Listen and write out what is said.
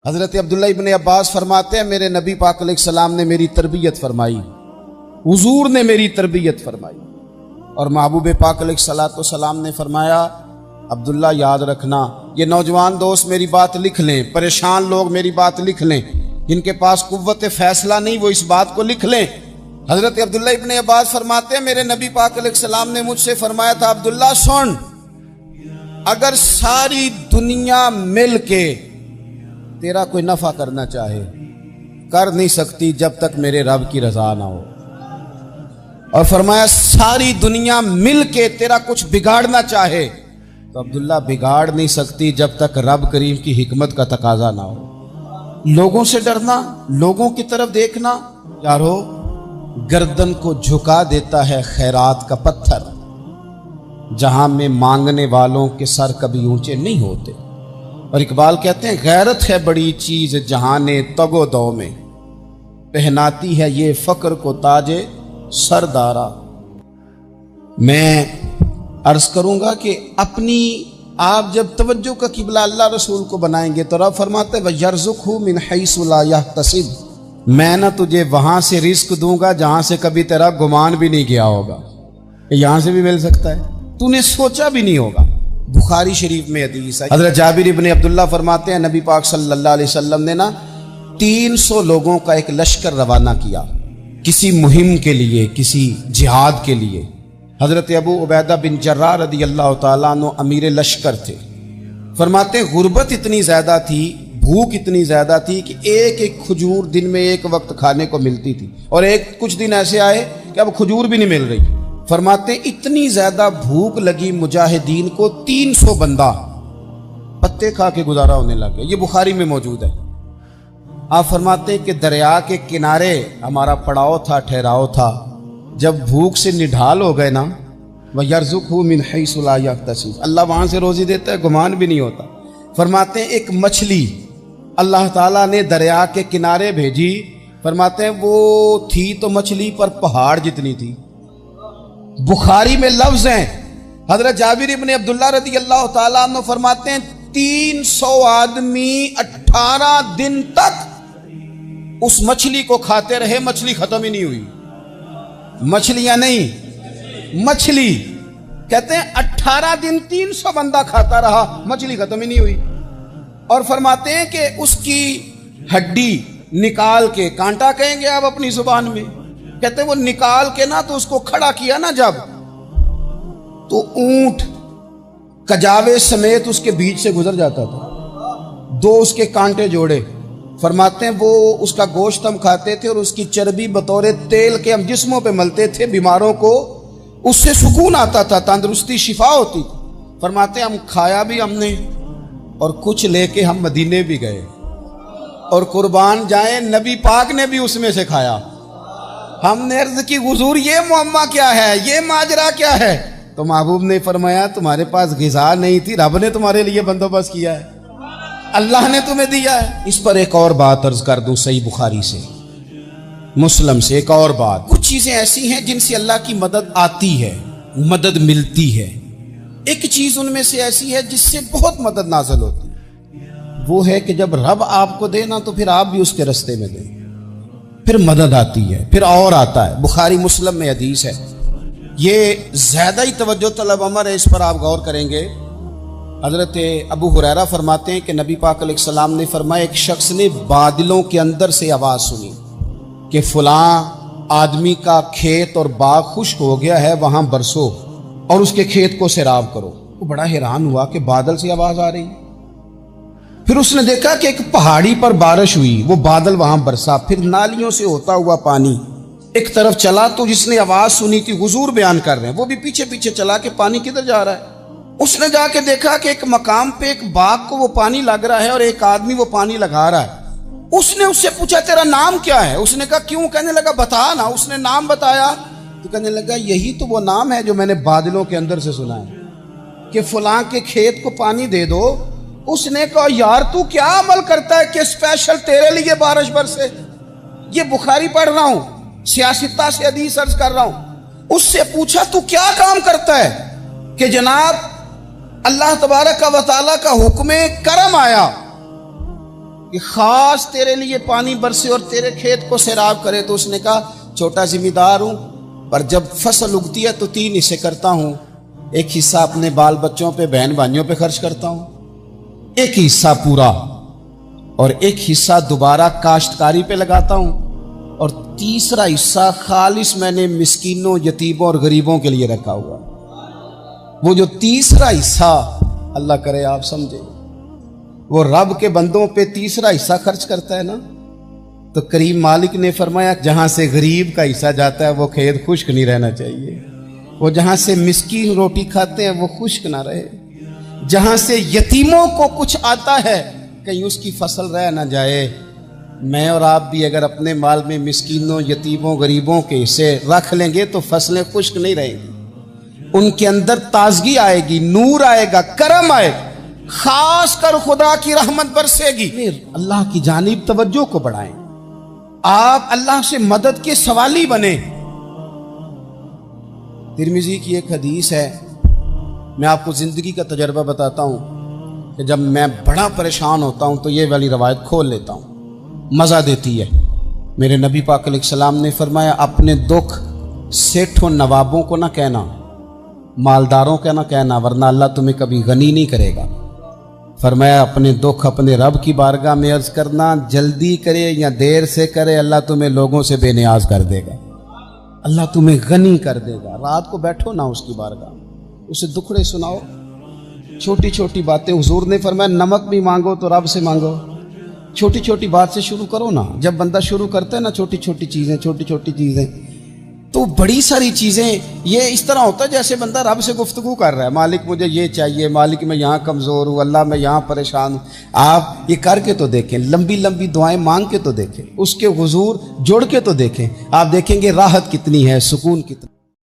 حضرت عبداللہ ابن عباس فرماتے ہیں میرے نبی پاک علیہ السلام نے میری تربیت فرمائی، حضور نے میری تربیت فرمائی، اور محبوب پاک علیہ السلام نے فرمایا عبداللہ یاد رکھنا، یہ نوجوان دوست میری بات لکھ لیں، پریشان لوگ میری بات لکھ لیں، جن کے پاس قوت فیصلہ نہیں وہ اس بات کو لکھ لیں۔ حضرت عبداللہ ابن عباس فرماتے ہیں میرے نبی پاک علیہ السلام نے مجھ سے فرمایا تھا عبداللہ سن، اگر ساری دنیا مل کے تیرا کوئی نفع کرنا چاہے کر نہیں سکتی جب تک میرے رب کی رضا نہ ہو، اور فرمایا ساری دنیا مل کے تیرا کچھ بگاڑنا چاہے تو عبداللہ بگاڑ نہیں سکتی جب تک رب کریم کی حکمت کا تقاضا نہ ہو۔ لوگوں سے ڈرنا، لوگوں کی طرف دیکھنا، یارو گردن کو جھکا دیتا ہے خیرات کا پتھر، جہاں میں مانگنے والوں کے سر کبھی اونچے نہیں ہوتے۔ اور اقبال کہتے ہیں غیرت ہے بڑی چیز جہانے تگ و دو میں، پہناتی ہے یہ فقر کو تاج سردارا۔ میں عرض کروں گا کہ اپنی آپ جب توجہ کا قبلہ اللہ رسول کو بنائیں گے تو رب فرماتے ہیں وَيَرْزُقْهُ مِنْ حَيْثُ لَا يَحْتَسِبُ، میں نہ تجھے وہاں سے رزق دوں گا جہاں سے کبھی تیرا گمان بھی نہیں گیا ہوگا، یہاں سے بھی مل سکتا ہے، تو نے سوچا بھی نہیں ہوگا۔ بخاری شریف میں حدیث ہے، حضرت جابر ابن عبداللہ فرماتے ہیں نبی پاک صلی اللہ علیہ وسلم نے 300 لوگوں کا ایک لشکر روانہ کیا کسی مہم کے لیے، کسی جہاد کے لیے۔ حضرت ابو عبیدہ بن جراح رضی اللہ تعالیٰ عنہ امیر لشکر تھے۔ فرماتے ہیں غربت اتنی زیادہ تھی، بھوک اتنی زیادہ تھی کہ ایک ایک کھجور دن میں ایک وقت کھانے کو ملتی تھی، اور کچھ دن ایسے آئے کہ اب کھجور بھی نہیں مل رہی۔ فرماتے ہیں اتنی زیادہ بھوک لگی مجاہدین کو 300 بندہ پتے کھا کے گزارا ہونے لگے، یہ بخاری میں موجود ہے۔ آپ فرماتے ہیں کہ دریا کے کنارے ہمارا پڑاؤ تھا، ٹھہراؤ تھا، جب بھوک سے نڈھال ہو گئے نا وَيَرْزُقْهُ مِنْ حَيْثُ لَا يَحْتَسِبُ، اللہ وہاں سے روزی دیتا ہے گمان بھی نہیں ہوتا۔ فرماتے ہیں ایک مچھلی اللہ تعالیٰ نے دریا کے کنارے بھیجی، فرماتے ہیں وہ تھی تو مچھلی پر پہاڑ جتنی تھی۔ بخاری میں لفظ ہیں، حضرت جابر ابن عبداللہ رضی اللہ تعالیٰ عنہ فرماتے ہیں 300 آدمی 18 دن تک اس مچھلی کو کھاتے رہے، مچھلی ختم ہی نہیں ہوئی۔ مچھلیاں نہیں، مچھلی کہتے ہیں 18 دن 300 بندہ کھاتا رہا، مچھلی ختم ہی نہیں ہوئی۔ اور فرماتے ہیں کہ اس کی ہڈی نکال کے، کانٹا کہیں گے آپ اپنی زبان میں، کہتے ہیں وہ نکال کے نا تو اس کو کھڑا کیا نا جب، تو اونٹ کجاوے سمیت اس کے بیچ سے گزر جاتا تھا، 2 اس کے کانٹے جوڑے۔ فرماتے ہیں وہ اس کا گوشت ہم کھاتے تھے اور اس کی چربی بطور تیل کے ہم جسموں پہ ملتے تھے، بیماروں کو اس سے سکون آتا تھا، تندرستی شفا ہوتی تھی۔ فرماتے ہیں ہم کھایا بھی ہم نے، اور کچھ لے کے ہم مدینے بھی گئے، اور قربان جائیں نبی پاک نے بھی اس میں سے کھایا۔ ہم نے عرض کی حضور یہ معمہ کیا ہے، یہ ماجرا کیا ہے؟ تو محبوب نے فرمایا تمہارے پاس غذا نہیں تھی، رب نے تمہارے لیے بندوبست کیا ہے، اللہ نے تمہیں دیا ہے۔ اس پر ایک اور بات عرض کر دوں، صحیح بخاری سے، مسلم سے ایک اور بات، کچھ چیزیں ایسی ہیں جن سے اللہ کی مدد آتی ہے، مدد ملتی ہے۔ ایک چیز ان میں سے ایسی ہے جس سے بہت مدد نازل ہوتی ہے، وہ ہے کہ جب رب آپ کو دے نا تو پھر آپ بھی اس کے رستے میں دیں، پھر مدد آتی ہے، پھر اور آتا ہے۔ بخاری مسلم میں حدیث ہے، یہ زیادہ ہی توجہ طلب امر ہے، اس پر آپ غور کریں گے۔ حضرت ابو ہریرہ فرماتے ہیں کہ نبی پاک علیہ السلام نے فرمایا ایک شخص نے بادلوں کے اندر سے آواز سنی کہ فلاں آدمی کا کھیت اور باغ خشک ہو گیا ہے، وہاں برسو اور اس کے کھیت کو سیراب کرو۔ وہ بڑا حیران ہوا کہ بادل سے آواز آ رہی، پھر اس نے دیکھا کہ ایک پہاڑی پر بارش ہوئی، وہ بادل وہاں برسا، پھر نالیوں سے ہوتا ہوا پانی ایک طرف چلا، تو جس نے آواز سنی تھی حضور بیان کر رہے ہیں، وہ بھی پیچھے پیچھے چلا کہ پانی کدھر جا رہا ہے۔ اس نے جا کے دیکھا کہ ایک مقام پہ ایک باغ کو وہ پانی لگ رہا ہے اور ایک آدمی وہ پانی لگا رہا ہے۔ اس نے اس سے پوچھا تیرا نام کیا ہے؟ اس نے کہا کیوں؟ کہنے لگا بتا نا۔ اس نے نام بتایا تو کہنے لگا یہی تو وہ نام ہے جو میں نے بادلوں کے اندر سے سنا ہے کہ فلاں کے کھیت کو پانی دے دو۔ اس نے کہا یار تو کیا عمل کرتا ہے کہ اسپیشل تیرے لیے بارش برسے؟ یہ بخاری پڑھ رہا ہوں، سیاستہ سے حدیث عرض کر رہا ہوں۔ اس سے پوچھا تو کیا کام کرتا ہے کہ جناب اللہ تبارک و تعالیٰ کا حکم کرم آیا کہ خاص تیرے لیے پانی برسے اور تیرے کھیت کو سیراب کرے؟ تو اس نے کہا چھوٹا ذمہ دار ہوں، پر جب فصل اگتی ہے تو 3 حصے کرتا ہوں، ایک حصہ اپنے بال بچوں پہ، بہن بھائیوں پہ خرچ کرتا ہوں، ایک حصہ پورا، اور ایک حصہ دوبارہ کاشتکاری پہ لگاتا ہوں، اور تیسرا حصہ خالص میں نے مسکینوں، یتیموں اور غریبوں کے لیے رکھا ہوا۔ وہ جو تیسرا حصہ، اللہ کرے آپ سمجھے، وہ رب کے بندوں پہ تیسرا حصہ خرچ کرتا ہے نا، تو کریم مالک نے فرمایا جہاں سے غریب کا حصہ جاتا ہے وہ کھیت خشک نہیں رہنا چاہیے، وہ جہاں سے مسکین روٹی کھاتے ہیں وہ خشک نہ رہے، جہاں سے یتیموں کو کچھ آتا ہے کہیں اس کی فصل رہ نہ جائے۔ میں اور آپ بھی اگر اپنے مال میں مسکینوں، یتیموں، غریبوں کے حصے رکھ لیں گے تو فصلیں خشک نہیں رہیں گی، ان کے اندر تازگی آئے گی، نور آئے گا، کرم آئے گا، خاص کر خدا کی رحمت برسے گی۔ اللہ کی جانب توجہ کو بڑھائیں، آپ اللہ سے مدد کے سوالی بنیں۔ ترمذی کی ایک حدیث ہے، میں آپ کو زندگی کا تجربہ بتاتا ہوں کہ جب میں بڑا پریشان ہوتا ہوں تو یہ والی روایت کھول لیتا ہوں، مزہ دیتی ہے۔ میرے نبی پاک علیہ السلام نے فرمایا اپنے دکھ سیٹھوں نوابوں کو نہ کہنا، مالداروں کا نہ کہنا، ورنہ اللہ تمہیں کبھی غنی نہیں کرے گا۔ فرمایا اپنے دکھ اپنے رب کی بارگاہ میں عرض کرنا، جلدی کرے یا دیر سے کرے اللہ تمہیں لوگوں سے بے نیاز کر دے گا، اللہ تمہیں غنی کر دے گا۔ رات کو بیٹھو نہ اس کی بارگاہ میں، اسے دکھڑے سناؤ، چھوٹی چھوٹی باتیں۔ حضور نے فرمایا نمک بھی مانگو تو رب سے مانگو، چھوٹی چھوٹی بات سے شروع کرو نا۔ جب بندہ شروع کرتا ہے نا چھوٹی چھوٹی چیزیں تو بڑی ساری چیزیں، یہ اس طرح ہوتا ہے جیسے بندہ رب سے گفتگو کر رہا ہے، مالک مجھے یہ چاہیے، مالک میں یہاں کمزور ہوں، اللہ میں یہاں پریشان ہوں۔ آپ یہ کر کے تو دیکھیں، لمبی لمبی دعائیں مانگ کے تو دیکھیں، اس کے حضور جوڑ کے تو دیکھیں، آپ دیکھیں گے راحت کتنی ہے، سکون کتنا۔